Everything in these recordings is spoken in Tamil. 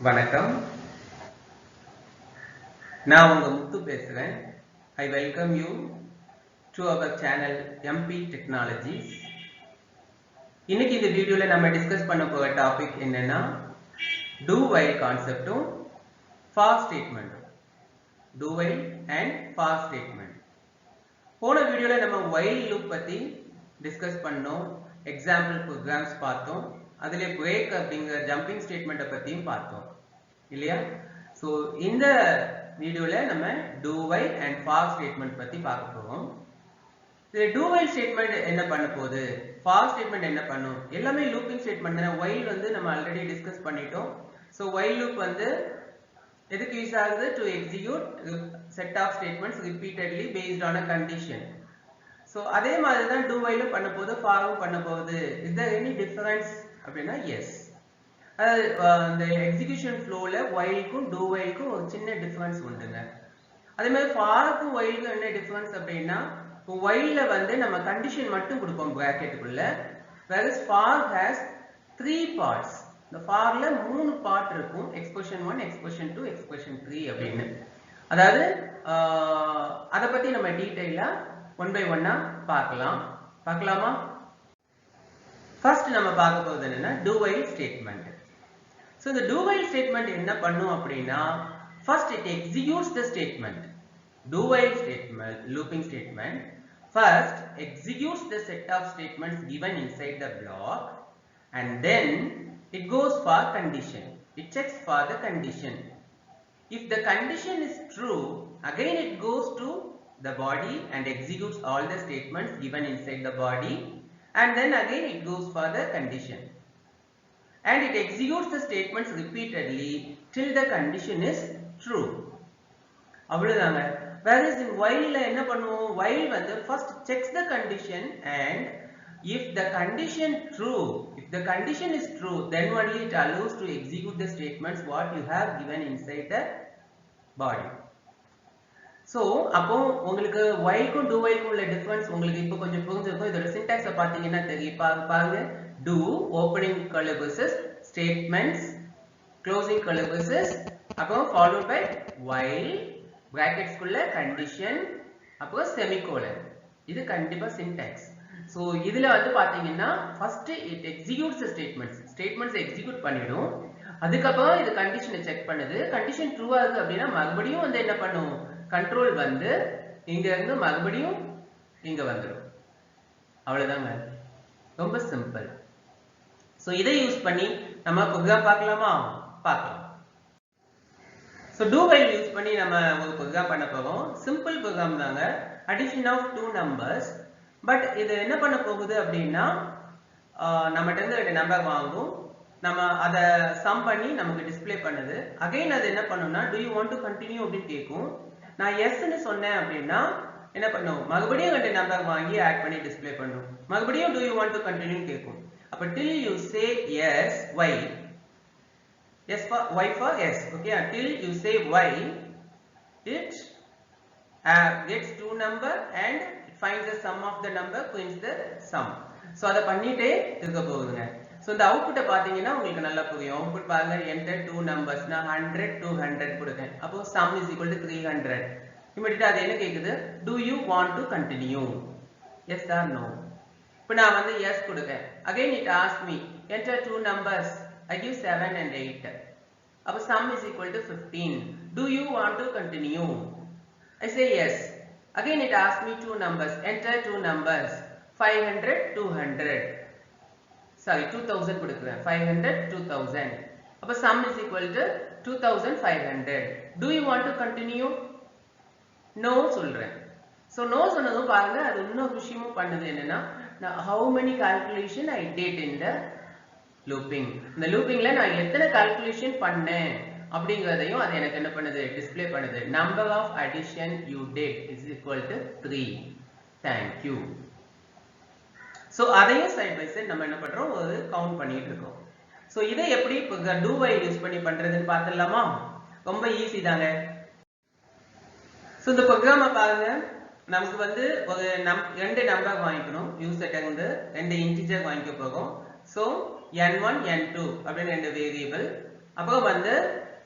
வணக்கம். நான் உங்க முத்து பேசுறேன். I welcome you to our channel MP Technologies. இன்னைக்கு இந்த வீடியோல நம்ம டிஸ்கஸ் பண்ண போற டாபிக் என்னன்னா do while கான்செப்டும் for statement. do while and for statement. போன வீடியோல நம்ம while loop பத்தி டிஸ்கஸ் பண்ணோம். எக்ஸாம்பிள் ப்ரோக்ராம்ஸ் பார்த்தோம். அதிலே break அப்படிங்கிற ஜம்பிங் ஸ்டேட்மெண்ட்டை பத்தியும் பார்த்தோம் இல்லையா? ஸோ இந்த வீடியோல நம்ம do while and for statement பத்தி பார்க்க போறோம். இந்த do while ஸ்டேட்மெண்ட் என்ன பண்ண போகுது, for statement என்ன பண்ணும், எல்லாமே லூப்பிங் ஸ்டேட்மெண்ட் தானே. while வந்து நம்ம ஆல்ரெடி டிஸ்கஸ் பண்ணிட்டோம். ஸோ while loop வந்து எதுக்கு யூஸ் ஆகுது? to execute set of statements repeatedly based on a condition. So அதே மாதிரி தான் do while பண்ண போகுது, forம் பண்ண போகுது. is there any difference அப்படின்னா எஸ். அந்த எக்ஸிகியூஷன் ஃப்ளோல whileக்கும் do whileக்கும் ஒரு சின்ன டிஃபரன்ஸ் உண்டுங்க. அதே மாதிரி ஃபார்க்கும் whileக்கும் என்ன டிஃபரன்ஸ் அப்படின்னா, இப்போ whileல வந்து நம்ம கண்டிஷன் மட்டும் கொடுப்போம் பிராக்கெட்டுக்குள்ள, whereas for has 3 parts. இந்த ஃபார்ல 3 பார்ட் இருக்கும், எக்ஸ்பிரஷன் 1, எக்ஸ்பிரஷன் 2, எக்ஸ்பிரஷன் 3 அப்படின்னு. அதாவது அதை பத்தி நம்ம டீடைலா ஒன் பை ஒன்னா பார்க்கலாமா? ஃபர்ஸ்ட் நம்ம பார்க்க போறது என்னன்னா do while ஸ்டேட்மெண்ட். ஸோ இந்த do while ஸ்டேட்மெண்ட் என்ன பண்ணும் அப்படின்னா, first it executes the statement. do while statement, looping statement, first executes the set of statements given inside the block, and then it goes for condition. It checks for the condition. If the condition is true, again it goes to the body and executes all the statements given inside the body, and then again it goes for the condition, and it executes the statements repeatedly till the condition is true. அவ்வளவுதாங்க. whereas in while என்ன பண்ணுவோம், while வந்து first checks the condition, and if the condition is true, then only it allows to execute the statements what you have given inside the body. So அப்போ உங்களுக்கு whileக்கும் do whileக்கும் உள்ள டிஃபரன்ஸ் உங்களுக்கு இப்போ கொஞ்சம் புரிஞ்சிருக்கும். இதோட சின்டாக்ஸை பார்த்தீங்கன்னா தெரியும். பாருங்க, do opening curly braces, statements closing curly braces, அப்புறம் followed by while brackets குள்ள condition, அப்புறம் semicolon. இது கண்டிப்பா சின்டாக்ஸ். சோ இதுல வந்து பாத்தீங்கன்னா first it executes the statements execute பண்ணிடும். அதுக்கப்புறம் இது கண்டிஷனை செக் பண்ணுது. கண்டிஷன் ட்ரூவா இருக்கு அப்படின்னா மறுபடியும் வந்து என்ன பண்ணும், கண்ட்ரோல் வந்து இங்க இருந்து மறுபடியும் இங்க வந்துடும். அவ்வளவுதாங்க, ரொம்ப சிம்பிள். சோ இதை யூஸ் பண்ணி நம்ம ப்ரோக்ராம் பார்க்கலாம். சோ do while யூஸ் பண்ணி நம்ம ஒரு ப்ரோக்ராம் பண்ண போறோம். சிம்பிள் ப்ரோக்ராம் தாங்க, அடிஷன் ஆஃப் 2 நம்பர்ஸ். பட் இது என்ன பண்ண போகுது அப்படின்னா, நம்மகிட்ட இருந்து 2 நம்பர் வாங்கும், நம்ம அதை சம் பண்ணி நமக்கு டிஸ்ப்ளே பண்ணுது. அகைன் அது என்ன பண்ணும்னா do you want to continue அப்படின்னு கேட்கும். நான் எஸ்ன்னு சொன்னேன் அப்படின்னா என்ன பண்ணும், மறுபடியும் 2 நம்பர் வாங்கி ஆட் பண்ணி டிஸ்ப்ளே பண்ணும். மறுபடியும் do you want to continue கேட்கும். அப்ப till you say yes, y, yes for y for yes, okay, until you say y, it gets 2 number and it finds the sum of the number, prints the sum. so அத பண்ணிட்டே இருக்க போகுதுங்க. சோ இந்த அவுட்புட்டை பாத்தீங்கன்னா உங்களுக்கு நல்லா புரியும். அவுட்புட் பாருங்க, enter 2 numbers, நான் 100 200 கொடுத்தேன். அப்போ sum is equal to 300. இமிடியேட்டா அது என்ன கேக்குது, do you want to continue, yes or no. இப்போ நான் வந்து yes கொடுத்தேன். again it asks me enter 2 numbers, I give 7 and 8. அப்போ sum is equal to 15. do you want to continue, I say yes. again it asks me 2 numbers, enter 2 numbers, 500 200, sorry 2000 கொடுக்கிறேன், 500 2000. அப்ப sum is equal to 2500. do you want to continue, no சொல்றேன். so no சொன்னதும் பாருங்க அது இன்னொரு விஷயமும் பண்ணுது. என்னன்னா, how many calculation I did in the looping. இந்த loopingல நான் எத்தனை calculation பண்ணேன் அப்படிங்கறதையும் அது எனக்கு என்ன பண்ணுது, டிஸ்ப்ளே பண்ணுது. number of addition you did is equal to 3. thank you. So அதையும் சைடு பை சைடு நம்ம என்ன பண்றோம், ஒரு கவுண்ட் பண்ணிட்டு இருக்கோம். சோ இதை எப்படி do while யூஸ் பண்ணி பண்றதுன்னு பார்த்தலாமா? ரொம்ப ஈஸி தாங்க. சோ இந்த ப்ரோக்ராமை பாருங்க, நமக்கு வந்து ஒரு 2 நம்பர் வாங்கிக்கணும். யூசர்ட்ட இருந்து 2 இன்டிஜர் வாங்கிக்க போறோம். சோ n1 n2 அப்படின்னு ரெண்டு வேரியபிள். அப்புறம் வந்து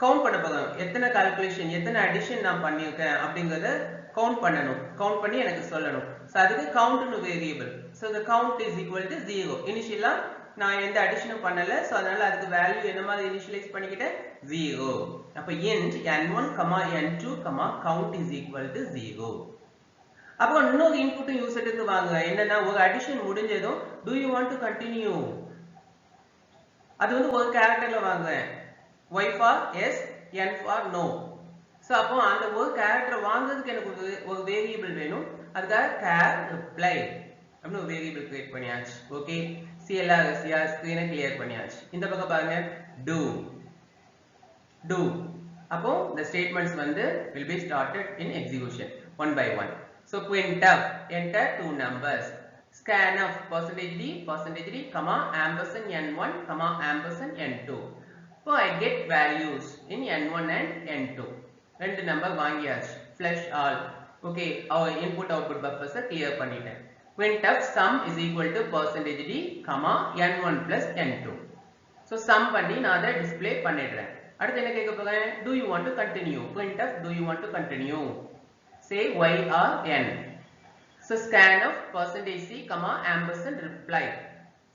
கவுண்ட் பண்ண போறோம். எத்தனை கால்குலேஷன் எத்தனை அடிஷன் நான் பண்ணியிருக்கேன் அப்படிங்கறத கவுண்ட் பண்ணணும். கவுண்ட் பண்ணி எனக்கு சொல்லணும். சோ அதுக்கு கவுண்ட்னு variable. So the count is equal to 0. இனிஷியலா நான் எந்த அடிஷனும் பண்ணல. சோ அதனால அதுக்கு வேல்யூ என்ன மாதிரி இனிஷியலைஸ் பண்ணிக்கிட்டேன் 0. அப்ப int n1, n2, count is equal to 0. அப்போ இன்னொரு இன்புட்டும் யூசர் இருந்து வாங்க. என்னன்னா ஒரு அடிஷன் முடிஞ்சதும் do you want to continue அது வந்து ஒரு கேரக்டர்ல வாங்க. y for yes, n for no. So அப்போ அந்த ஒரு கேரக்டர் வாங்குறதுக்கு எனக்கு ஒரு வேரியபிள் வேணும். அதுக்காக char reply அப்படி ஒரு வேரியபிள் கிரியேட் பண்ணியாச்சு. ஓகே, CLR ஸ்கிரீனை கிளியர் பண்ணியாச்சு. இந்த பக்கம் பாருங்க do அப்போ the statements வந்து will be started in execution one by one. So printf enter two numbers, scanf %d comma ampersand n1 comma ampersand n2. So I get values in n1 and n2. ரெண்டு நம்பர் வாங்கியாச்சு. flush all. Okay, our input output buffers clear பண்ணிட்டேன். printf sum is equal to %d comma n1 plus n2. So sum பண்ணி நான் அதை display பண்ணிடுறேன். அடுத்து என்ன கேட்க போறேன்? do you want to continue? printf do you want to continue? say y or n. So scanf %c comma ampersand reply.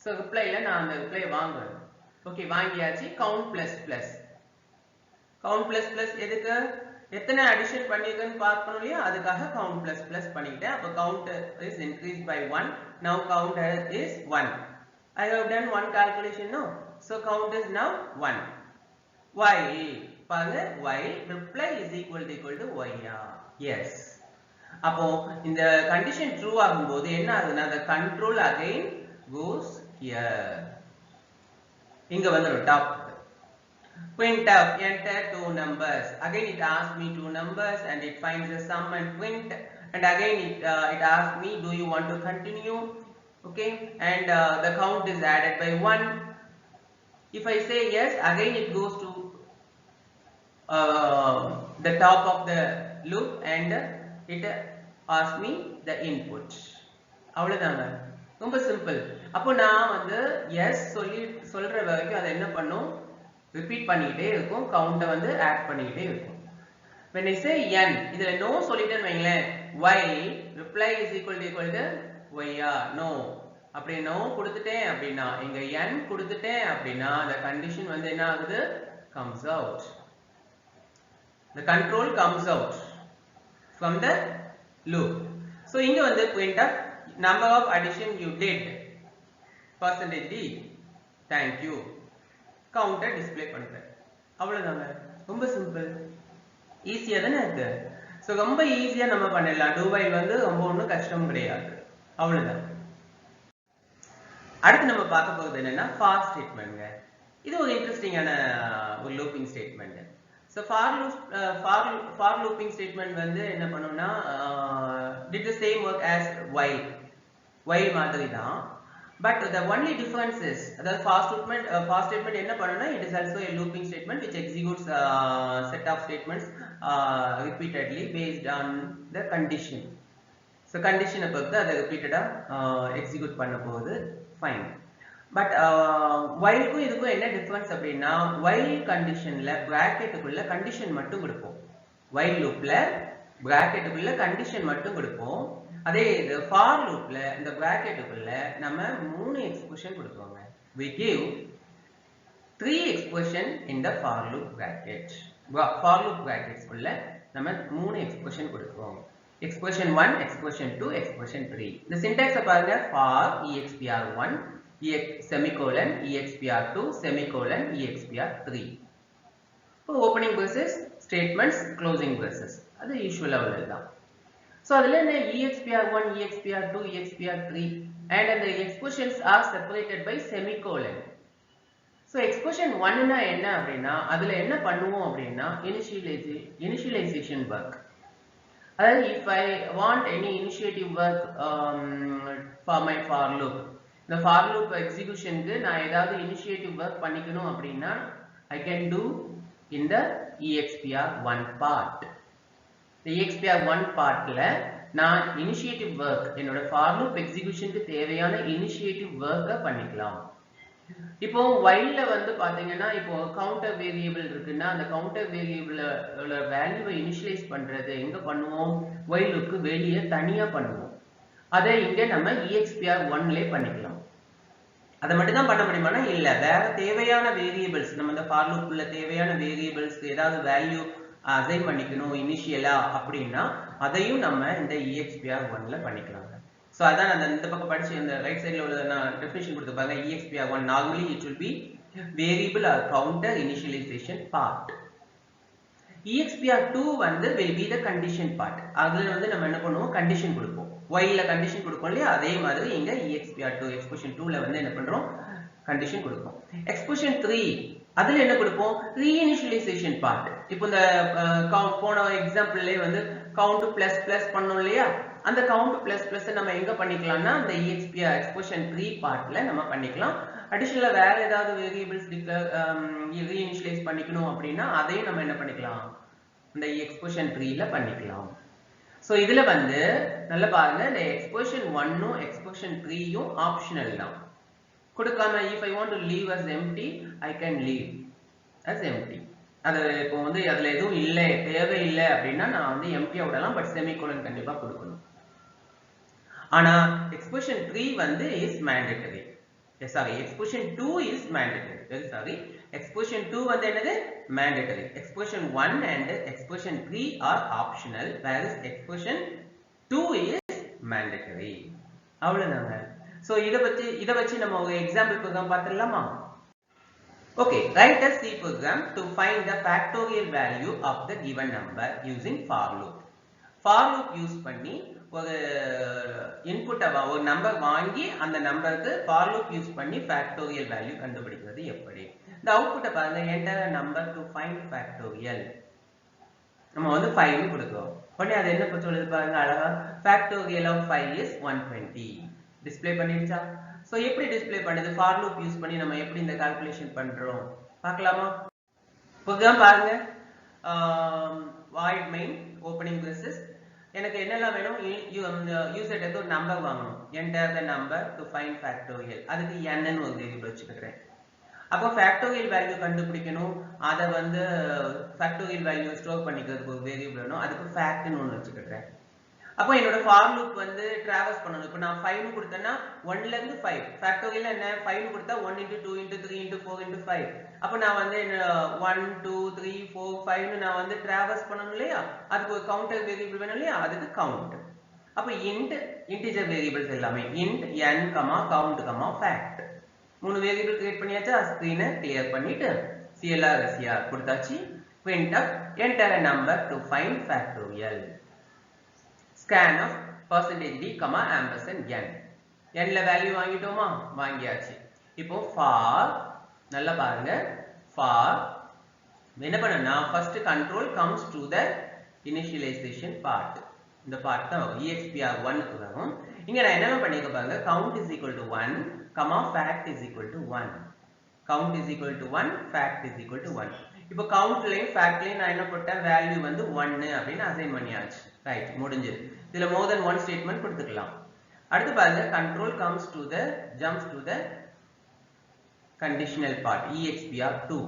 So reply ல நான் அந்த reply வாங்குறேன். ஓகே, வாங்கியாச்சு. count plus எதுக்கு? எத்தனை அடிஷன் பண்ணிருக்கேன்னு பார்க்கணும் இல்லையா, அதுக்காக count plus பண்ணிக்கிட்டேன். அப்ப count is increased by 1. now count is 1. I have done one calculation, no? So count is now 1. y பாருங்க, y reply is equal to y. yes. அப்போ இந்த கண்டிஷன் ட்ரூ ஆகும்போது என்ன ஆகுதுன்னா the control again goes here. இங்க வந்துரும் top. printf enter two numbers. Again it asks me two numbers and it finds the sum and print, and again it asks me do you want to continue. Okay, and the count is added by 1. If I say yes, again it goes to the top of the loop and it asks me the input. அவ்வளவுதாங்க, ரொம்ப சிம்பிள். அப்போ நான் வந்து எஸ் சொல்ற வரைக்கும் அதை என்ன பண்ணும், ரிப்பீட் பண்ணிக்கிட்டே இருக்கும். கவுண்ட்டை வந்து ஆட் பண்ணிக்கிட்டே இருக்கும். when I say n, இதுல no சொல்லிட்டேன்னு வைங்களேன், y reply is equal to y. no அப்படி no கொடுத்துட்டேன் அப்படின்னா, இங்க n கொடுத்துட்டேன் அப்படின்னா the condition வந்து என்ன ஆகுது, comes out. the control comes out from the loop. so இங்க வந்து printf number of addition you did %d thank you counter display பண்றேன். அவ்வளவுதாங்க, ரொம்ப சிம்பிள். ஈஸியா தானே இருக்கு. சோ ரொம்ப ஈஸியா நம்ம பண்ணிடலாம். do while வந்து ரொம்ப ஒண்ணும் கஷ்டம் கிடையாது. அவ்வளவுதான். அடுத்து நம்ம பார்க்க போறது என்னன்னா for ஸ்டேட்மென்ட்ங்க. இது ஒரு இன்ட்ரஸ்டிங்கான ஒரு looping statement. So for looping statement வந்து என்ன பண்ணும்னா did the same work as while மாதிரி தான். but the only difference is that for statement என்ன பண்ணும்னா it is also a looping statement which executes a set of statements repeatedly based on the condition. so condition பொறுத்து அதை repeatedly execute பண்ண போகுது. fine. but while க்கும் இதுக்கும் என்ன டிஃபரன்ஸ் அப்படின்னா, while conditionல bracketக்குள்ள condition மட்டும் கொடுப்போம். while loopல bracketக்குள்ள condition மட்டும் கொடுப்போம். அதே இது for loopல இந்த bracketக்குள்ள நம்ம 3 expression கொடுத்துவாங்க. we give 3 expression in the for loop bracket. for loop brackets உள்ள நம்ம 3 எக்ஸ்பிரஷன் கொடுத்துவோம். expression 1, expression 2, expression 3. இந்த syntax பாருங்க, for expr1 semicolon expr2 semicolon expr3. இப்போ opening braces statements, closing braces, அது யூசுவலா உள்ளதுதான். so அதுல என்ன expr1 expr2 expr3 and the expressions are separated by semicolon. so expression 1 னா என்ன அப்படின்னா, அதுல என்ன பண்ணுவோம் அப்படின்னா initialization work. அதாவது if I want any initiative work for my for loop, இந்த for loop executionக்கு நான் ஏதாவது initiative work பண்ணிக்கணும் அப்படின்னா I can do in the expr1 part. the expr1 partல நான் initiative work என்னோட for loop executionக்கு தேவையான initiative work பண்ணிக்கலாம். இப்போ whileல வந்து பாத்தீங்கன்னா இப்போ கவுண்டர் வேரியபிள் இருக்குன்னா அந்த கவுண்டர் வேரியபிளோட வேல்யூவை இனிஷியலைஸ் பண்றது எங்க பண்ணுவோம் while லுக்கு வெளியே தனியா பண்ணுவோம் அதை இங்க நம்ம expr1லே பண்ணிக்கலாம் அதை மட்டும் தான் பண்ண முடியுமானா இல்ல வேற தேவையான வேரியபிள்ஸ் நம்ம இந்த ஃபார் லூப் உள்ள தேவையான வேரியபிள்ஸ் ஏதாவது வேல்யூ அசைன் பண்ணிக்கணும் இனிஷியலா அப்படினா அதையும் நம்ம இந்த expr1ல பண்ணிக்கலாம் So அதான் அந்த இந்த பக்கம் படிச்சு இந்த ரைட் சைடுல உள்ள நான் டெஃபினிஷன் கொடுத்திருப்பாங்க expr1 normally it will be variable or counter initialization part expr2 வந்து will be the condition part அதுல வந்து நம்ம என்ன பண்ணுவோம் கண்டிஷன் கொடுப்போம் while ல கண்டிஷன் கொடுப்போம் இல்லையா அதே மாதிரி இங்க expr2 expression 2 ல வந்து என்ன பண்றோம் கண்டிஷன் கொடுப்போம் expression 3 அதுல என்ன கொடுப்போம் reinitialization part இப்போ இந்த போன எக்ஸாம்பிள்லயே வந்து count plus plus பண்ணோம் இல்லையா அந்த count plus plus நம்ம எங்க பண்ணிக்கலாம்னா அந்த expression 3 பார்ட்ல நம்ம பண்ணிக்கலாம் அடிஷனலா வேற ஏதாவது வேரியபிள்ஸ் ரீஇனிஷியலைஸ் பண்ணிக்கணும் அப்படினா அதையும் நம்ம என்ன பண்ணிக்கலாம் இந்த expression 3 ல பண்ணிக்கலாம் சோ இதுல வந்து நல்லா பாருங்க இந்த expression 1 னும் expression 3 யும் ஆப்ஷனல் தான் கொடுக்காம if I want to leave as empty I can leave as empty அது இப்போ வந்து அதுல எதுவும் இல்ல தேவை இல்ல அப்படினா நான் வந்து empty விடலாம் பட் செமிகோலன் கண்டிப்பா கொடுக்கணும் ஆனா expression 3 வந்து is mandatory sorry expression 2 is mandatory very sorry expression 2 வந்து என்னது mandatory expression 1 and expression 3 are optional whereas expression 2 is mandatory அவ்வளவுதாங்க சோ இத வச்சு நம்ம ஒரு எக்ஸாம்பிள் ப்ரோக்ராம் பார்த்திடலாமா okay write a C program to find the factorial value of the given number using for loop use பண்ணி ஒரு இன்புட் ஒரு நம்பர் வாங்கி அந்த நம்பருக்கு for loop யூஸ் பண்ணி factorial value கண்டுபிடிக்கிறது எப்படி இந்த அவுட்புட்ட பாருங்க enter a number to find factorial நம்ம வந்து 5 னு கொடுக்கிறோம் உடனே அது என்ன சொல்லுது பாருங்க அழகா factorial of 5 is 120 display பண்ணிடுச்சா so எப்படி டிஸ்ப்ளே பண்ணுது for loop யூஸ் பண்ணி நம்ம எப்படி இந்த கால்குலேஷன் பண்றோம் பார்க்கலாமா புரோகிராம் பாருங்க void main opening braces எனக்கு என்னெல்லாம் வேணும் யூசர் கிட்ட ஒரு நம்பர் வாங்கணும் enter the number to find factorial அதுக்கு n ன்னு ஒரு வேரியபிள் வச்சுக்கிறேன் அப்போ factorial வேல்யூ கண்டுபிடிக்கணும் அத வந்து factorial வேல்யூ ஸ்டோர் பண்ணிக்கிறதுக்கு ஒரு வேரியபிள் வேணும் அதுக்கு fact ன்னு ஒன்னு வச்சுக்கிறேன் அப்போ என்னோட for loop வந்து டிராவர்ஸ் பண்ணனும் இப்போ நான் 5 னு கொடுத்தேன்னா 1 ல இருந்து 5 factorial என்ன 5 னு கொடுத்தா 1 * 2 * 3 * 4 * 5 அப்போ நான் வந்து 1 2 3 4 5 னு நான் வந்து டிராவர்ஸ் பண்ணனும் இல்லையா அதுக்கு ஒரு கவுண்டர் வேரியபிள் வேணும் இல்லையா அதுக்கு கவுண்ட் அப்போ int இன்டிஜர் வேரியபிள்ஸ் எல்லாமே int n, count, fact மூணு வேரியபிள் கிரியேட் பண்ணியாச்சா ஸ்கிரீனை கிளியர் பண்ணிட்டு clr scr கொடுத்தாச்சு printf enter a number to find factorial scan of %d, ampersand n n ல வேல்யூ வாங்கிட்டோமா வாங்கியாச்சு இப்போ for நல்லா பாருங்க for என்ன பண்ணனும்னா first control comes to the initialization part இந்த part தான் expr1 க்கு வரும் இங்க நான் என்ன பண்ணிருக்க பாருங்க count is equal to 1 fact is equal to 1 count is equal to 1 fact is equal to 1 இப்போ countலயும் factலயும் நான் என்ன போட்டேன் வேல்யூ வந்து 1 அப்படினு அசைன் பண்ணியாச்சு ரைட் முடிஞ்சது இதுல more than one ஸ்டேட்மென்ட் கொடுத்துக்கலாம் அடுத்து பாருங்க control jumps to the conditional part expr2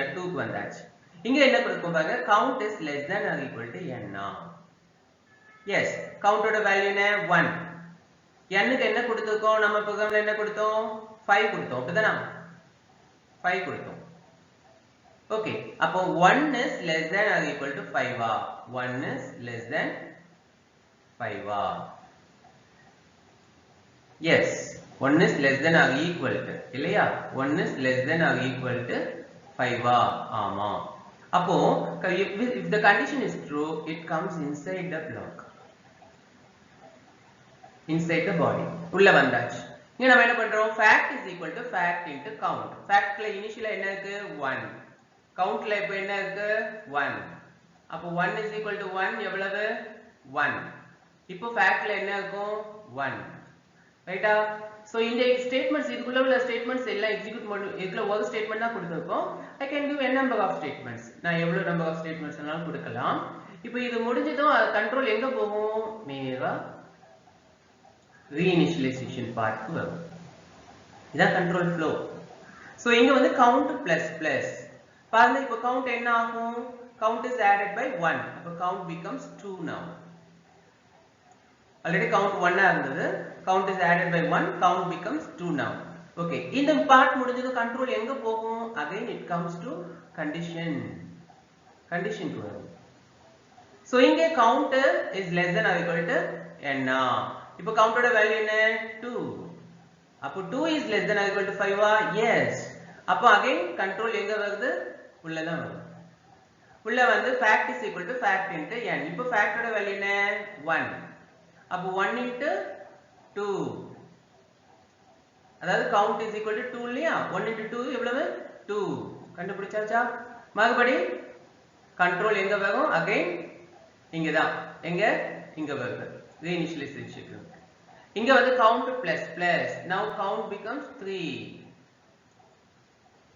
க்கு வந்தாச்சு இங்க என்ன கொடுக்கும் பாருங்க count is less than or equal to n yes count ஓட வேல்யூ என்ன 1 n க்கு என்ன கொடுத்திருக்கோம் நம்ம புரோகிராம்ல என்ன கொடுத்தோம் 5 கொடுத்தோம் அப்படிதானா 5 கொடுத்தோம் ஓகே அப்போ 1 is less than or equal to 5 1 is less than 5 yes 1 is less than or equal to இல்லையா 1 is less than or equal to 5 ஆமா அப்போ if the condition is true it comes inside the block inside the body உள்ள வந்தாச்சு இங்க நம்ம என்ன பண்றோம் fact is equal to fact into count factல இனிஷியலா என்ன இருக்கு 1 countல இப்போ என்ன இருக்கு 1 அப்போ 1 is equal to 1 எவ்வளவு 1 இப்போ factல என்ன இருக்கும் 1 ரைட்டா சோ இந்த ஸ்டேட்மென்ட்ஸ் இதுக்குள்ள உள்ள ஸ்டேட்மென்ட்ஸ் எல்லாம் எக்ஸிக்யூட் பண்ணு இதுல ஒரு ஸ்டேட்மென்ட் தான் கொடுத்திருக்கோம் I can give n number of statements நான் எவ்வளவு நம்பர் ஆஃப் ஸ்டேட்மென்ட்ஸ் வேணாலும் கொடுக்கலாம் இப்போ இது முடிஞ்சதும் கண்ட்ரோல் எங்க போகும் நேரா reinitialization part க்கு வரும் இதான் கண்ட்ரோல் ஃப்ளோ So இங்க வந்து count plus plus. பாருங்க இப்போ count என்ன ஆகும்? Count is added by 1. அப்ப count becomes 2 now. Already count 1 இருந்தது. Count is added by 1. Count becomes 2 now. Okay. இந்த part முடிஞ்சது control எங்க போகும்? Again it comes to condition. Condition க்கு வரும். So இங்க count is less than or equal to n. இப்போ count ஓட வேல்யூ என்ன? 2. அப்போ 2 is less than or equal to 5 yes. அப்போ again control எங்க வருது? உள்ள தான் வருது. உள்ள வந்து fact is equal to fact into n. இப்போ fact ஓட வேல்யூ என்ன? 1. அப்போ 1 into 2. அதாவது count is equal to 2 இல்லையா? 1 into 2 எவ்வளவு? 2. கண்டுபிடிச்சாச்சா? மறுபடி control எங்க வரும்? again இங்க தான். எங்க? இங்க வருது. reinitialization. இங்க வந்து count plus plus. Now count becomes 3.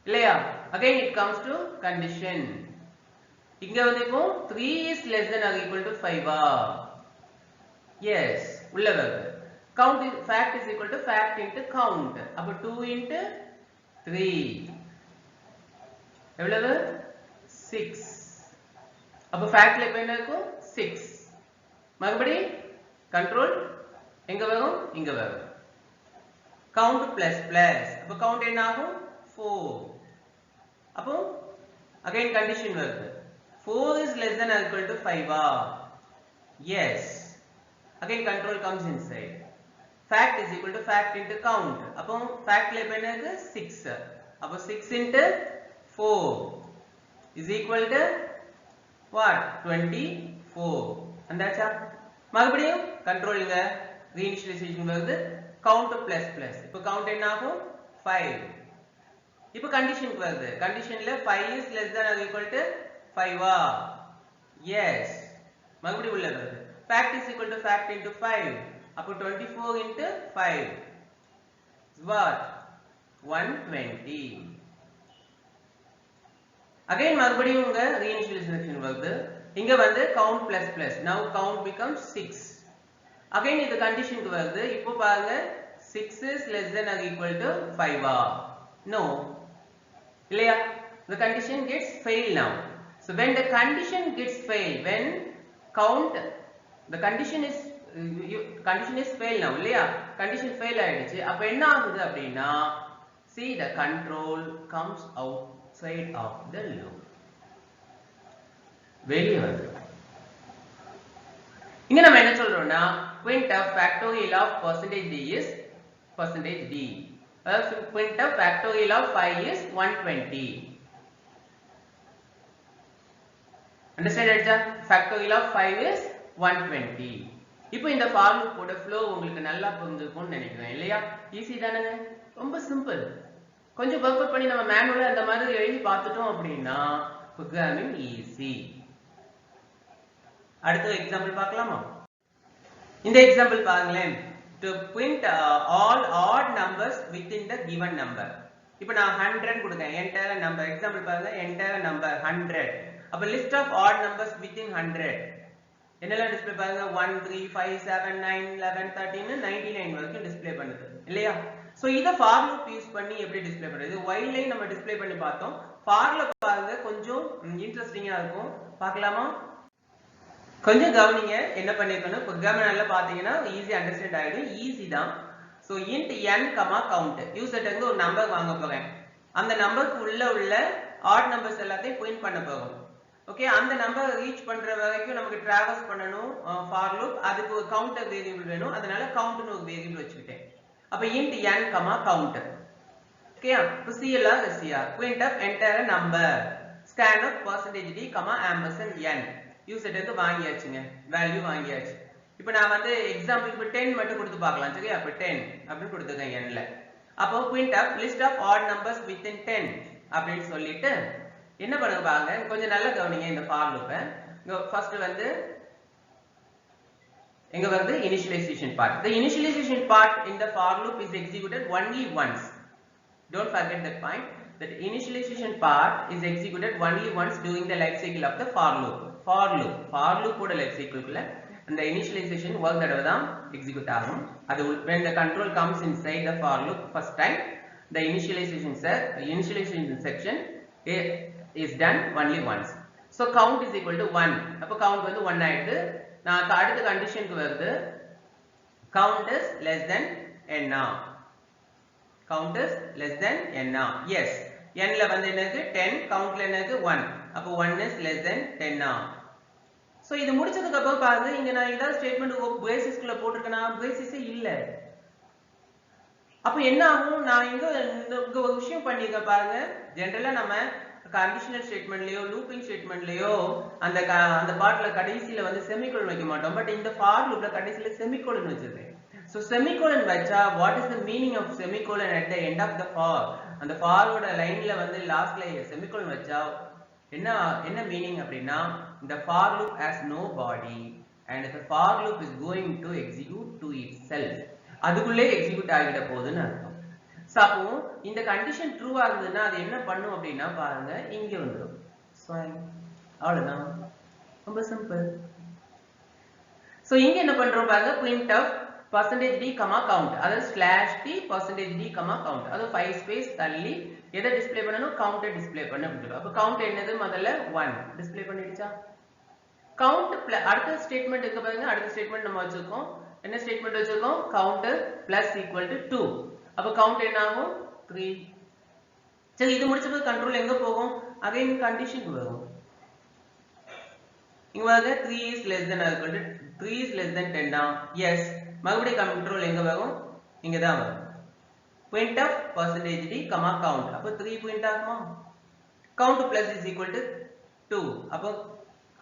இல்லையா? Again it comes to condition. இங்க வந்து இப்போ 3 is less than or equal to 5 yes. உள்ள வருது. Count is fact is equal to fact into count. அப்ப 2 into 3. எவ்வளவு? 6. அப்ப factல இப்ப என்ன இருக்கும்? 6. மறுபடி control எங்க வரும்? இங்க வரும். count plus plus. அப்ப count என்ன ஆகும்? 4. அப்போ again condition வருது. 4 is less than or equal to 5 yes. Again control comes inside. Fact is equal to fact into count. அப்போ factல இப்ப என்ன இருக்கு? 6. அப்போ 6 into 4 is equal to what? 24. அந்தாச்சா? மறுபடியும் control இங்க reinitialization வருது. count plus plus. இப்போ count என்ன ஆகும்? 5. இப்போ condition வருது. conditionல 5 is less than or equal to 5 yes. மறுபடியும் உள்ள வருது. fact is equal to fact into 5. அப்போ 24 into 5 is what? 120. again மறுபடியும் உங்க reinitialization வருது. இங்க வந்து count plus plus. now count becomes 6. again இது conditionக்கு வருது. இப்போ பாருங்க 6 is less than or equal to 5 no. இல்லையா? the condition gets failed now. So when the condition gets failed, when count the condition is failed now இல்லையா? condition fail ஆயிடுச்சு. அப்ப என்ன ஆகுது அப்படினா see the control comes outside of the loop. வெளியே வருது. இங்க நம்ம என்ன சொல்றோம்னா printf factorial of percentage d is percentage d. printf factorial of 5 is 120. Understand it? Factorial of 5 is 120. இப்போ இந்த for loop ஓட flow உங்களுக்கு நல்லா புரிஞ்சிருக்கும்னு நினைக்கிறேன் இல்லையா? ஈஸி தானங்க? ரொம்ப சிம்பிள். கொஞ்சம் வொர்க் அவுட் பண்ணி நம்ம மேனுவலா அந்த மாதிரி எழுதி பார்த்துட்டோம் அப்படினா programming easy. அடுத்த எக்ஸாம்பிள் பார்க்கலாமா? இந்த எக்ஸாம்பிள் பாருங்களேன். to print all odd numbers within the given number. இப்போ நான் 100 கொடுத்தேன். entire number எக்ஸாம்பிள் பாருங்க. entire number 100. அப்ப list of odd numbers within 100 என்னெல்லாம் டிஸ்ப்ளே பாருங்க 1 3 5 7 9 11 13 99 வரைக்கும் டிஸ்ப்ளே பண்ணுது இல்லையா? சோ இத for loop யூஸ் பண்ணி எப்படி டிஸ்ப்ளே பண்றது? while லைன் நம்ம டிஸ்ப்ளே பண்ணி பார்த்தோம். for loop பாருங்க கொஞ்சம் இன்ட்ரஸ்டிங்கா இருக்கும். பார்க்கலாமா? கொஞ்சம் கவனிங்க என்ன பண்ணிருக்கணும். புரோகிராம் நல்லா பாத்தீங்கன்னா ஈஸி அண்டர்ஸ்டாண்ட் ஆயிடும். ஈஸி தான். சோ int n, count யூசர்ட்ட இருந்து ஒரு நம்பர் வாங்க போறேன். அந்த நம்பருக்கு உள்ள odd numbers எல்லாத்தையும் பிரிண்ட் பண்ண போறோம். ஓகே, அந்த நம்பர் ரீச் பண்ற வரைக்கும் நமக்கு டிராவர்ஸ் பண்ணனும் for loop. அதுக்கு ஒரு கவுண்டர் வேரியபிள் வேணும். அதனால கவுண்ட்னு ஒரு வேரியபிள் வச்சுக்கிட்டேன். அப்ப int n, count. ஓகே, இப்போ clr scr printf entire number scanf percentage d, ampersand n யூசர்ட்ட இருந்து வாங்கியாச்சுங்க. வேல்யூ வாங்கியாச்சு. இப்போ நான் வந்து எக்ஸாம்பிளுக்கு 10 மட்டும் கொடுத்து பார்க்கலாம். சரியா? அப்ப 10 அப்படி கொடுத்துக்கேன் n ல. அப்போ printf list of odd numbers within 10 அப்படினு சொல்லிட்டு என்ன பண்ணுங்க பாருங்க. கொஞ்சம் நல்லா கவனிங்க இந்த for loop. ஃபர்ஸ்ட் வந்து எங்க வருது initialization part. The initialization part in the for loop is executed only once. Don't forget that point. That initialization part is executed only once during the life cycle of the for loop. For loop ஓட life cycle குள்ள அந்த initialization ஒரு தடவை தான் execute ஆகும். அது when the control comes inside the for loop first time, the initialization section is done only once. So count is equal to 1. அப்ப count வந்து 1 ஆயிடுது. நான் அடுத்த கண்டிஷனுக்கு வருது. Count is less than n now. Count is less than n now. Yes. n ல வந்து என்னது 10, count ல என்னது 1. அப்ப 1 is less than 10 now. So இது முடிச்சதுக்கு அப்புறம் பாருங்க இங்க நான் ஏதாவது ஸ்டேட்மென்ட் பேசிஸ்க்குள்ள போட்டுருக்கேனா பேசிஸே இல்ல. அப்ப என்ன ஆகும் நான் இங்க ஒரு விஷயம் பண்ணிருக்கேன் பாருங்க. ஜெனரலா நம்ம கண்டிஷனல் ஸ்டேட்மென்ட்லயோ லூப்பிங் ஸ்டேட்மென்ட்லயோ அந்த பார்ட்ல கடைசில வந்து செமிகோலன் வைக்க மாட்டோம். பட் இந்த ஃபார் லூப்ல கடைசில செமிகோலன் வச்சிருக்கேன். So semicolon வச்சா what is the meaning of semicolon at the end of the for? அந்த for ஓட லைன்ல வந்து லாஸ்ட்ல semicolon வச்சா என்ன மீனிங் அப்படினா the for loop has no body and the for loop is going to execute to itself. அதுக்குள்ளே எக்ஸிக்யூட் ஆகிட போகுதுன்னு அர்த்தம். சோ அப்போ இந்த கண்டிஷன் ட்ரூ ஆகுதுன்னா அது என்ன பண்ணும் அப்படினா பாருங்க இங்க வந்துரும். அவ்வளவுதான். ரொம்ப சிம்பிள். சோ இங்க என்ன பண்றோம் பாருங்க printf %d, count. அதாவது /t %d, count. அது 5 ஸ்பேஸ் தள்ளி எதை டிஸ்ப்ளே பண்ணனும் count டிஸ்ப்ளே பண்ண அப்படிங்க. அப்ப count என்னது முதல்ல 1 டிஸ்ப்ளே பண்ணிடுச்சா? count அடுத்த ஸ்டேட்மென்ட் இருக்கு பாருங்க. அடுத்த ஸ்டேட்மென்ட் நம்ம வச்சிருக்கோம். என்ன ஸ்டேட்மென்ட் வச்சிருக்கோம்? count plus equal to 2. அப்ப count என்ன ஆகும்? 3. சரி இது முடிச்சதுக்கு கண்ட்ரோல் எங்க போகும்? அகைன் கண்டிஷனுக்கு வரும். இங்க பாருங்க 3 is less than or equal to 3 is less than 10 now. Yes. மறுபடியும் கண்ட்ரோல் எங்க வரும்? இங்க தான் வரும். printf %d, count. அப்ப 3 பிரிண்ட் ஆகுமா? count plus is equal to 2. அப்ப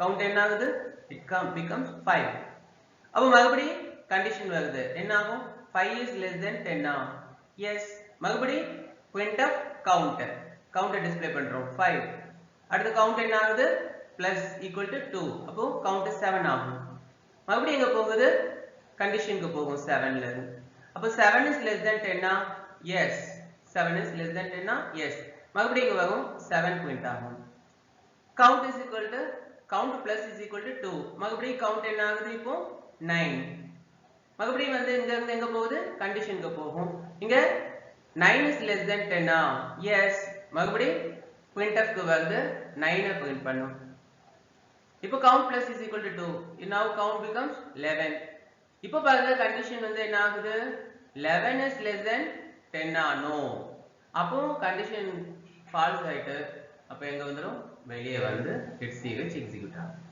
count என்ன ஆகுது? It becomes 5. அப்ப மறுபடியும் கண்டிஷன் வருது. என்ன ஆகும்? 5 is less than 10 now. Yes. மறுபடியும் printf count டிஸ்ப்ளே பண்றோம் 5. அடுத்து count என்ன ஆகுது? plus equal to 2. அப்போ count 7 ஆகும். மறுபடியும் எங்க போகுது? கண்டிஷனுக்கு போகும் 7 ல இருந்து. அப்ப 7 is less than 10 now. Yes. 7 is less than 10 now. Yes. மறுபடியும் இங்க வரும் 7 பிரிண்ட் ஆகும். count plus is equal to 2. மறுபடியும் count என்ன ஆகுது இப்போ 9. மறுபடியும் வந்து இங்க இருந்து எங்க போகுது? கண்டிஷனுக்கு போகும். இங்க 9 is less than 10 now. Yes. மறுபடியும் printf க்கு வருது 9 பிரிண்ட் பண்ணும். இப்போ count plus is equal to 2. Now count becomes 11. இப்போ பாருங்க கண்டிஷன் வந்து என்ன ஆகுது? 11 is less than 10 now. No. அப்போ கண்டிஷன் ஃபால்ஸ் ஆயிட்டு அப்ப எங்க வந்துரும்? வெளியே வந்து its எக்ஸிக்யூட் ஆகும்.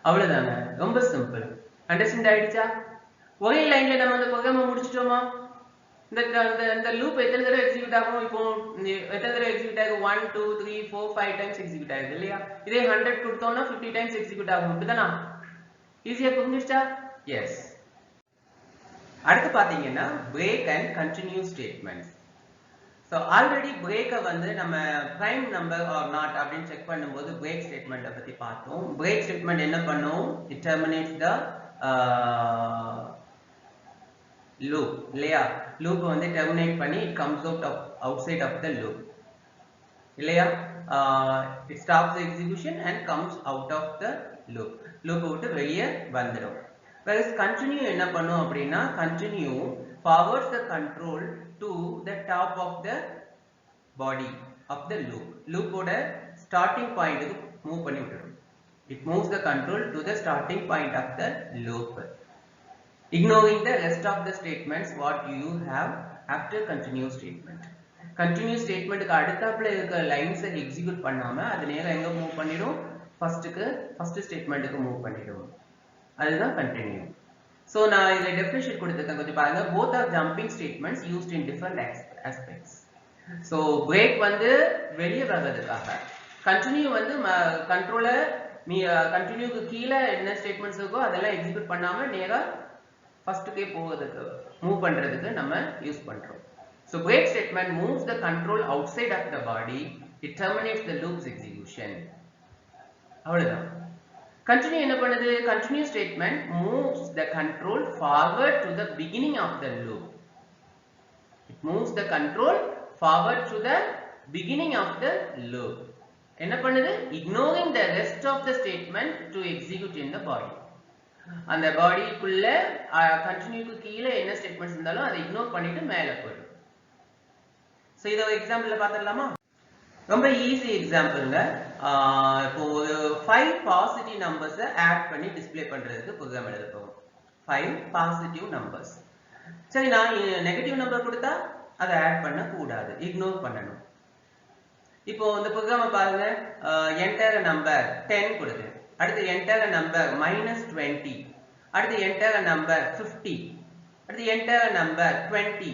அவ்வளவுதாங்க. ரொம்ப சிம்பிள். அண்டர்ஸ்டாண்ட் ஆயிடுச்சா? ஒரே லைன்ல நம்ம அந்த புரோகிராமை முடிச்சிட்டோமா? இந்த லூப் எத்தனை தடவை எக்ஸிக்யூட் ஆகும்? இப்போ எத்தனை தடவை எக்ஸிக்யூட் ஆகும்? 1 2 3 4 5 டைம்ஸ் எக்ஸிக்யூட் ஆகுது இல்லையா? இதே 100 கொடுத்தோம்னா 50 டைம்ஸ் எக்ஸிக்யூட் ஆகும். அப்படிதானா? ஈஸியா புரிஞ்சிச்சா? எஸ். அடுத்து பாத்தீங்கன்னா break and continue statements. So already break வந்து நம்ம prime number or not அப்படினு செக் பண்ணும்போது break statement பத்தி பார்த்தோம். break statement என்ன பண்ணும்? It terminates the loop இல்லையா? loop வந்து terminate பண்ணி it comes outside of the loop இல்லையா? It stops the execution and comes out of the loop. loop விட்டு வெளியே வந்துடும். whereas continue என்ன பண்ணும் அப்படின்னா continue forwards the control to the top of the body of the loop. loop ஓட starting point க்கு மூவ் பண்ணி விட்டுடும். it moves the control to the starting point of the loop, ignoring the rest of the statements what you have after continue statement. continue statement க்கு அடுத்தாப்புல இருக்க லைன்ஸ் எக்ஸிக்யூட் பண்ணாம அது நேரா எங்க மூவ் பண்ணிடும்? ஃபர்ஸ்ட் ஸ்டேட்மென்ட்க்கு மூவ் பண்ணிடும். அதுதான் continue. So நான் இத டெஃபினிஷன் கொடுத்திருக்கேன் கொஞ்சம் பாருங்க. both are jumping statements used in different aspects. So break வந்து வெளிய வர்றதுக்காக, continue வந்து கண்ட்ரோலர் கண்டினியூக்கு கீழ என்ன ஸ்டேட்மென்ட்ஸ் இருக்கோ அதெல்லாம் எக்ஸிக்யூட் பண்ணாம நேரா ஃபர்ஸ்ட்க்கே போறதுக்கு மூவ் பண்றதுக்கு நம்ம யூஸ் பண்றோம். So break statement moves the control outside of the body. It terminates the loop's execution. அவ்வளவுதான். Continue என்ன பண்ணுது? Continue statement moves the control forward to the beginning of the loop. It moves the control forward to the beginning of the loop. என்ன பண்ணுது? Ignoring the rest of the statement to execute in the body. அந்த பாடிக்குள்ள கண்டினியூக்கு கீழ என்ன ஸ்டேட்மென்ட்ஸ் இருந்தாலும் அதை இக்னோர் பண்ணிட்டு மேல போயிடும். சோ இத ஒரு எக்ஸாம்பிள்ல பாத்துடலாமா? ரொம்ப ஈஸி எக்ஸாம்பிள்ங்க. இப்போ ஒரு 5 பாசிட்டிவ் நம்பர்ஸ் ஆட் பண்ணி டிஸ்ப்ளே பண்றதுக்கு ப்ரோக்ராம் எழுத போறோம். 5 பாசிட்டிவ் நம்பர்ஸ். சரி, நான் நெகட்டிவ் நம்பர் கொடுத்தா அதை ஆட் பண்ண கூடாது, இக்னோர் பண்ணணும். இப்போ இந்த ப்ரோக்ராம் பாருங்க. என்டர் நம்பர் 10 கொடுங்க. அடுத்து என்டர் நம்பர் -20. அடுத்து என்டர் நம்பர் 50. அடுத்து என்டர் நம்பர் 20.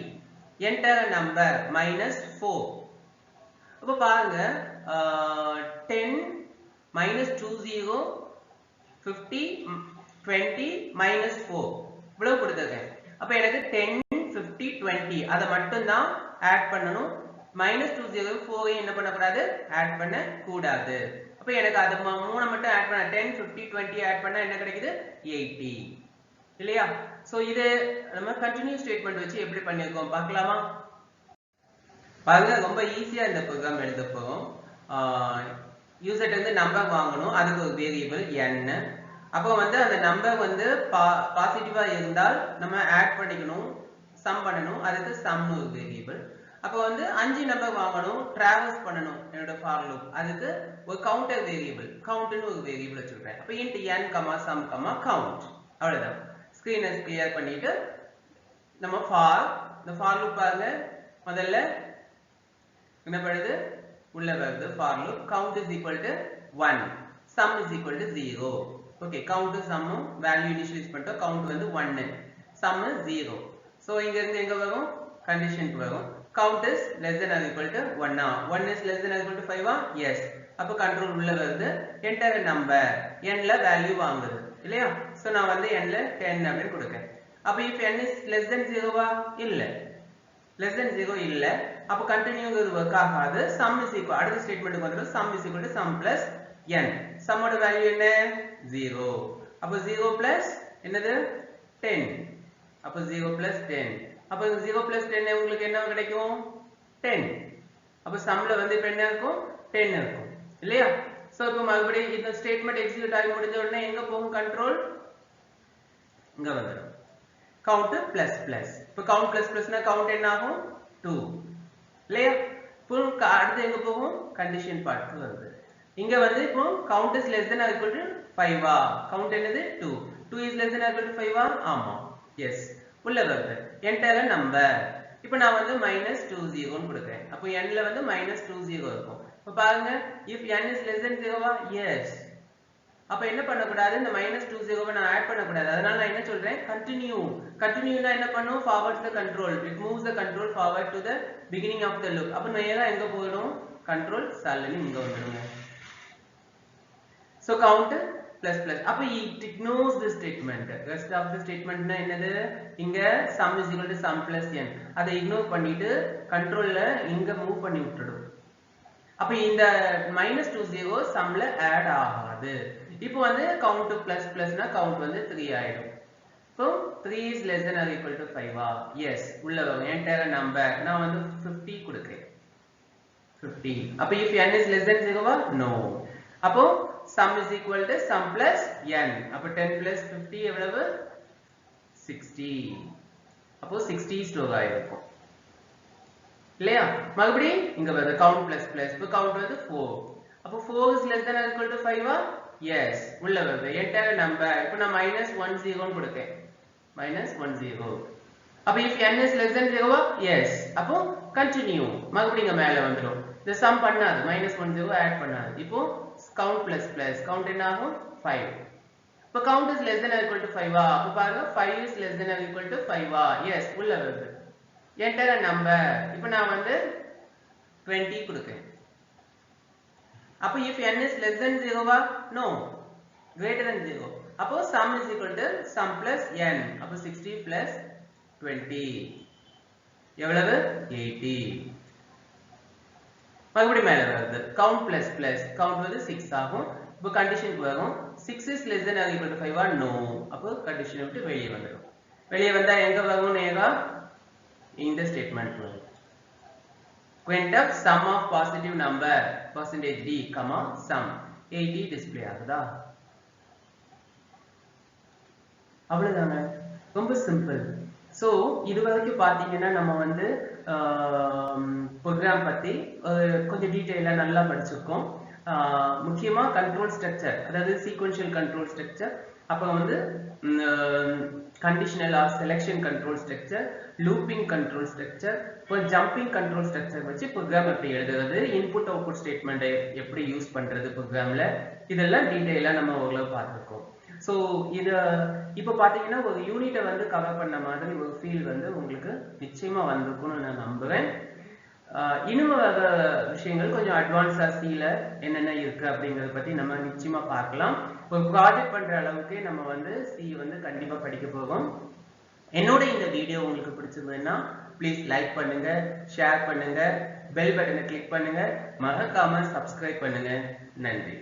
Enter number -4. அப்ப பாருங்க, 10 -20 50 20 -4 இவ்வளவு கொடுத்திருக்கேன். அப்ப எனக்கு 10 50 20 அதை மட்டும் தான் ஆட் பண்ணணும். -20 4 என்ன பண்ணக்கூடாது, ஆட் பண்ண கூடாது. அப்ப எனக்கு அது மூணு மட்டும் ஆட் பண்ண 10 50 20 ஆட் பண்ணா என்ன கிடைக்குது, 80 இல்லையா? சோ இது நம்ம கண்டினியூ ஸ்டேட்மெண்ட் வச்சு எப்படி பண்ணிருக்கோம் பார்க்கலாமா? பாருங்க, ரொம்ப ஈஸியா இந்த ப்ரோக்ராம் எழுத போறோம். யூசர்ட்ட இருந்து நம்பர் வாங்கணும், அதுக்கு ஒரு வேரியபிள் n. அப்போ வந்து அந்த நம்பர் வந்து பாசிட்டிவா இருந்தால் நம்ம ஆட் பண்ணிக்கணும், சம் பண்ணணும், அதுக்கு சம் ஒரு வேரியபிள். அப்போ வந்து 5 நம்பர் வாங்கணும், டிராவல்ஸ் பண்ணணும் என்னோட ஃபார் லூப், அதுக்கு ஒரு கவுண்டர் வேரியபிள், கவுண்ட்னு ஒரு வேரியபிள் வச்சிருக்கேன். அப்போ int n, sum, count. அவ்வளவுதான். ஸ்கிரீனை கிளியர் பண்ணிட்டு நம்ம இந்த ஃபார் லூப் பாருங்க. முதல்ல என்ன பண்ணுது, உள்ள வருது for loop. count is equal to 1, sum is equal to 0. Okay, count sum value initialise பண்ணிட்டோம். count வந்து 1, sum 0. சோ இங்க இருந்து எங்க வரும், கண்டிஷனுக்கு வரும். count is less than or equal to 1. 1 is less than or equal to 5. Yes. அப்ப கண்ட்ரோல் உள்ள வருது. enter a number, n ல வேல்யூ வாங்குது இல்லையா? சோ நான் வந்து n ல 10 அப்படி கொடுக்கிறேன். அப்ப if n is less than 0 இல்ல, less than 0 இல்ல, அப்ப கண்டினியூங்கிறது வர்க் ஆகாது. sum is equal, அடுத்த ஸ்டேட்மென்ட்க்கு வந்துரும். sum is equal to sum plus n. sum ஓட வேல்யூ என்ன, 0. அப்ப 0 plus என்னது, 10. அப்ப 0 plus 10. அப்ப 0 plus 10 உங்களுக்கு என்ன கிடைக்கும், 10. அப்ப sumல வந்து இப்ப என்ன இருக்கும், 10 இருக்கும் இல்லையா? சோ இப்ப மறுபடியும் இந்த ஸ்டேட்மென்ட் எக்ஸிக்யூட் ஆகி முடிஞ்ச உடனே எங்க போகும், கண்ட்ரோல் இங்க வந்துரும். count plus plus. இப்ப count plus plusனா count என்ன ஆகும், 2 இல்லையா? இப்போ அடுத்து எங்க போகும், கண்டிஷன் பார்ட்க்கு வருது. இங்க வந்து இப்போ count is less than or equal to 5. count என்னது, 2. 2 is less than or equal to 5. ஆமா, yes. உள்ள வருது. enter a number. இப்போ நான் வந்து -20 ன்னு கொடுக்கிறேன். அப்போ n ல வந்து -20 இருக்கும். இப்போ பாருங்க, if n is less than 0, yes. அப்ப என்ன பண்ண கூடாது, இந்த -20 நான் ஆட் பண்ண கூடாது. அதனால நான் என்ன சொல்றேன், continue. continueனா என்ன பண்ணும், forwards the control, it moves the control forward to the beginning of the loop. அப்ப நேரா எங்க போயிடும், control சல்லனி இங்க வந்துருங்க. so count plus plus. அப்ப it ignores the statement. rest of the statement னா என்னது, இங்க sum is equal to sum plus n. அதை இக்னோர் பண்ணிட்டு கண்ட்ரோல்ல இங்க மூவ் பண்ணி விட்டுடும். அப்ப இந்த -20 sumல ஆட் ஆகாது. இப்போ வந்து count plus plusனா count வந்து 3 ஆயிடும். இப்போ 3 is less than or equal to 5. yes. உள்ள வரும். enter a number. நான் வந்து 50 கொடுக்கிறேன். 50. அப்ப if n is less than 0, no. அப்போ sum is equal to sum plus n. அப்ப 10 plus 50 எவ்வளவு, 60. அப்போ 60 ஸ்டோர் ஆயிருக்கும் இல்லையா? மறுபடியும் இங்க வருது count plus plus. இப்போ count வந்து 4. அப்போ 4 is less than or equal to 5. yes. உள்ள வருது. enter a number. இப்போ நான் -10 ன்னு கொடுக்கிறேன். -10. அப்ப if n is less than 0, yes. அப்போ continue. மறுபடியும் இங்க மேல வந்துரும். இந்த sum பண்ணாது, -10 ஆட் பண்ணாது. இப்போ count plus plus. count என்ன ஆகும், 5. இப்போ count is less than or equal to 5. அப்ப பாருங்க, 5 is less than or equal to 5. yes. உள்ள வருது. enter a number. இப்போ நான் வந்து 20 கொடுக்கிறேன். அப்ப if n is less than 0, no, greater than 0. அப்போ sum is equal to sum plus n. அப்போ 60 plus 20 எவ்வளவு, 80. மறுபடியும் மேல வருது. count plus plus. count வந்து 6 ஆகும். இப்போ கண்டிஷனுக்கு வரும். 6 is less than or equal to 5. no. அப்போ கண்டிஷனை விட்டு வெளியே வந்துடும். வெளியே வந்தா எங்க வரும், நேரா இந்த ஸ்டேட்மென்ட் வரும். printf sum of positive number %d, sum 80 display ஆகுதா? அவ்வளவுதாங்க, ரொம்ப சிம்பிள். ஸோ இது வரைக்கும் பார்த்தீங்கன்னா நம்ம வந்து ப்ரோக்ராம் பற்றி கொஞ்சம் டீட்டெயிலாக நல்லா படிச்சிருக்கோம். முக்கியமாக கண்ட்ரோல் ஸ்ட்ரக்சர், அதாவது சீக்வென்ஷியல் கண்ட்ரோல் ஸ்ட்ரக்சர், அப்புறம் வந்து conditional or selection control structure, looping control structure, இப்போ ஜம்பிங் கண்ட்ரோல் ஸ்ட்ரக்சர் வச்சு ப்ரோக்ராம் எப்படி எழுதுறது, இன்புட் அவுட்புட் ஸ்டேட்மெண்ட்டை எப்படி யூஸ் பண்ணுறது ப்ரோக்ராமில், இதெல்லாம் டீட்டெயிலாக நம்ம ஓரளவு பார்த்துருக்கோம். ஸோ இதை இப்போ பார்த்தீங்கன்னா ஒரு யூனிட்டை வந்து கவர் பண்ண மாதிரி ஒரு ஃபீல் வந்து உங்களுக்கு நிச்சயமாக வந்திருக்கும்னு நான் நம்புகிறேன். இன்னும் வர விஷயங்கள் கொஞ்சம் அட்வான்ஸாக சியில் என்னென்ன இருக்குது அப்படிங்கிறத பற்றி நம்ம நிச்சயமாக பார்க்கலாம். ஒரு ப்ராஜெக்ட் பண்ணுற அளவுக்கு நம்ம வந்து சி வந்து கண்டிப்பாக படிக்க போகிறோம். என்னோட இந்த வீடியோ உங்களுக்கு பிடிச்சிருந்ததுன்னா ப்ளீஸ் லைக் பண்ணுங்க, ஷேர் பண்ணுங்க, பெல் பட்டனை கிளிக் பண்ணுங்க, மறக்காம சப்ஸ்கிரைப் பண்ணுங்க. நன்றி.